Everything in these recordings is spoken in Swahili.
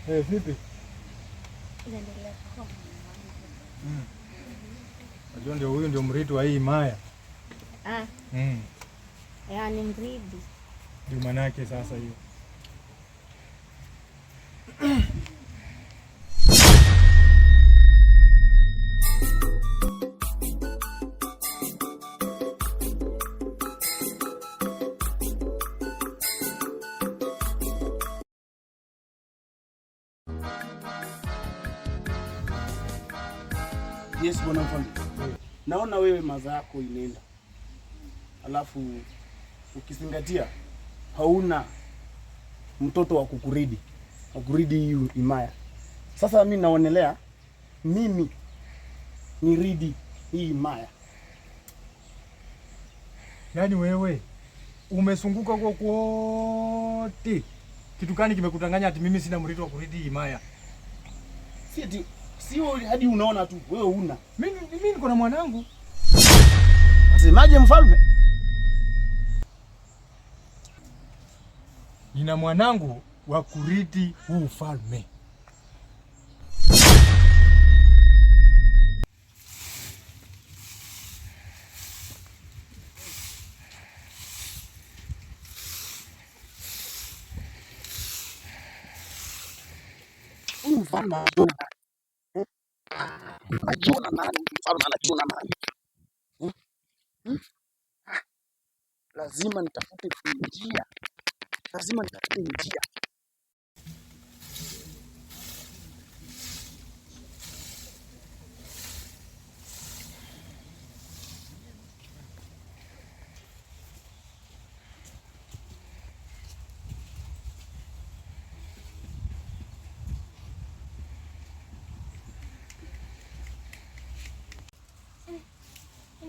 Vipi? Naendelea kwa mama. Unajua ndio huyu ndio mrithi wa hii himaya. Yaani mrithi. Ndio maana yake sasa hiyo. Yes, bwana mfalme. Naona wewe maza yako inaenda. Alafu ukizingatia hauna mtoto wa kukuridi hiyo himaya. Sasa mimi naonelea mimi niridi hii himaya. Yaani wewe umesunguka kwa kwote. Kitu gani kimekutanganya ati mimi sina mrithi wa kuridi hii himaya? Sio hadi unaona tu wewe una. Mimi niko na mwanangu. Semaje mfalme? Nina mwanangu wa kuridi huu ufalme. Mfalme anajiona nani? Mfalme anajiona nani? Lazima nitafute njia.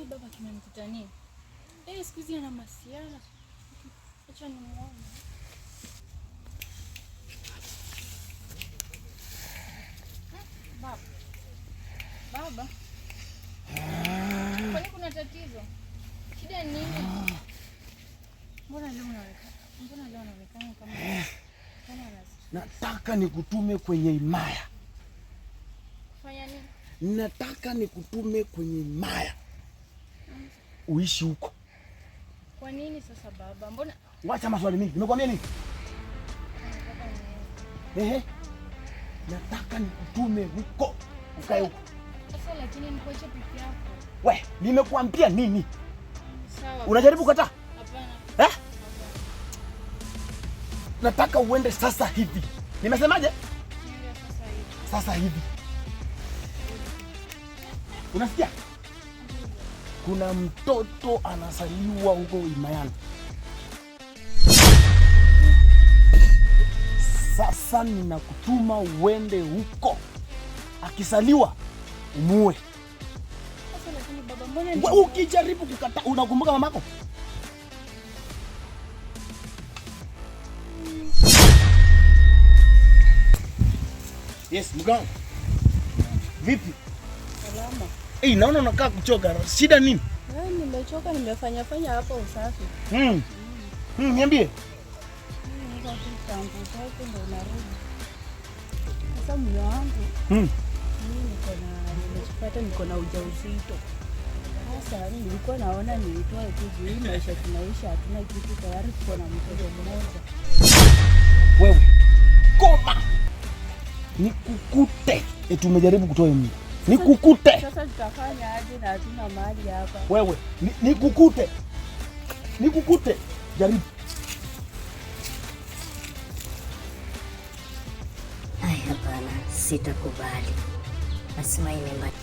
Baba kimemkutania. Siku hizi ana masiara. Acha nimuone. Baba. Kwani kuna tatizo? Shida ni nini? Mbona leo unaonekana kama nataka nikutume kwenye himaya. Kufanya nini? Nataka nikutume kwenye himaya. Uishi huko. Kwa nini sasa baba? Mbona wacha maswali mingi. Nimekwambia nini? Nataka nikutume huko. Ukae huko. Sasa lakini nikoache peke yako. We, nimekuambia nini? Sawa. Unajaribu kukataa? Hapana. Nataka uende sasa hivi. Nimesemaje? Sasa hivi. Unasikia? Kuna mtoto anasaliwa huko himayani. Sasa ninakutuma uende huko. Akisaliwa umuue. Sasa lakini baba, mbona ni ukijaribu kukataa, unakumbuka mamako? Yes, mganga. Vipi? Salama. Naona unakaa kuchoka. Shida nini? Nimechoka, nimefanya hapo usafi. Niambie. Niko tangu tatu ndo narudi. Sasa mume wangu. Mimi niko na ujauzito. Sasa nilikuwa naona nilitoa tu juu maisha tunaisha, hatuna kitu, tayari tuko na mtoto mmoja. Wewe. Koma. Nikukute. Tumejaribu kutoa mimi. Nikukute. Sasa tutafanya aje na hatuna mali hapa? Wewe, nikukute. Jaribu. Hapana, sitakubali. Nasema imebaki.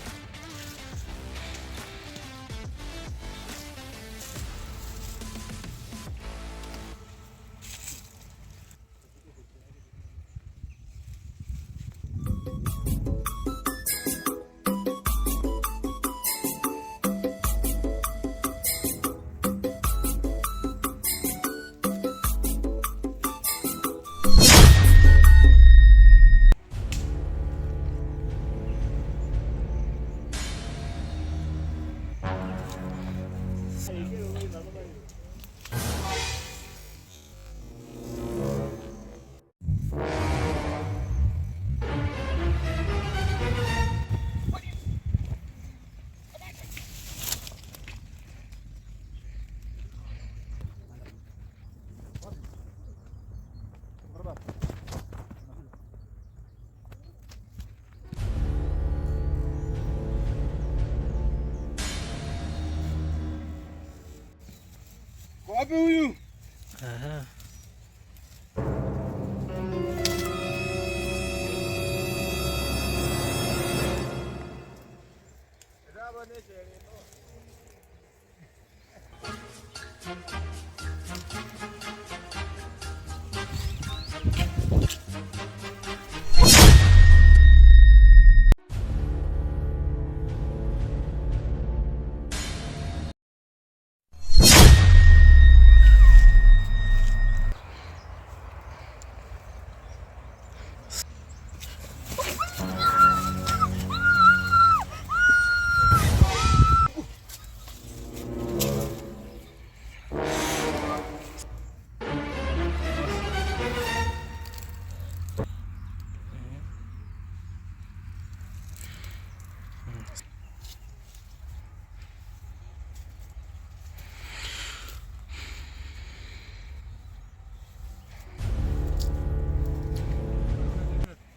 wapi huyu? Aha.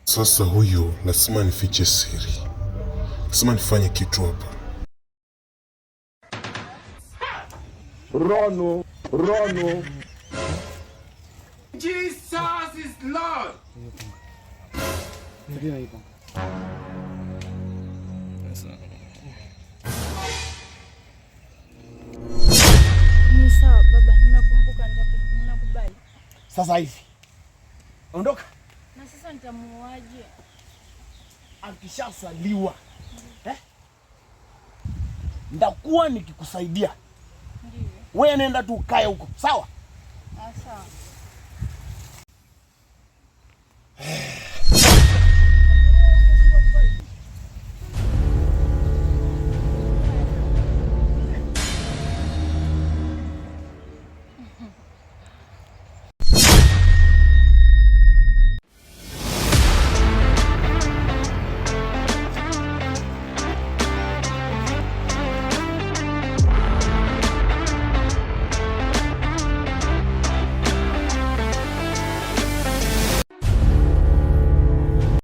Sasa huyu lazima nifiche siri, lazima nifanye kitu hapa. Rono. Jesus is Lord. Ndio hivyo. Ni sawa baba, nimekumbuka, ninakubali. Sasa hivi ondoka. Na sasa nitamuaje? Akishasaliwa ndakuwa nikikusaidia. Ndio. Wewe nenda tu ukae huko, sawa? Sawa.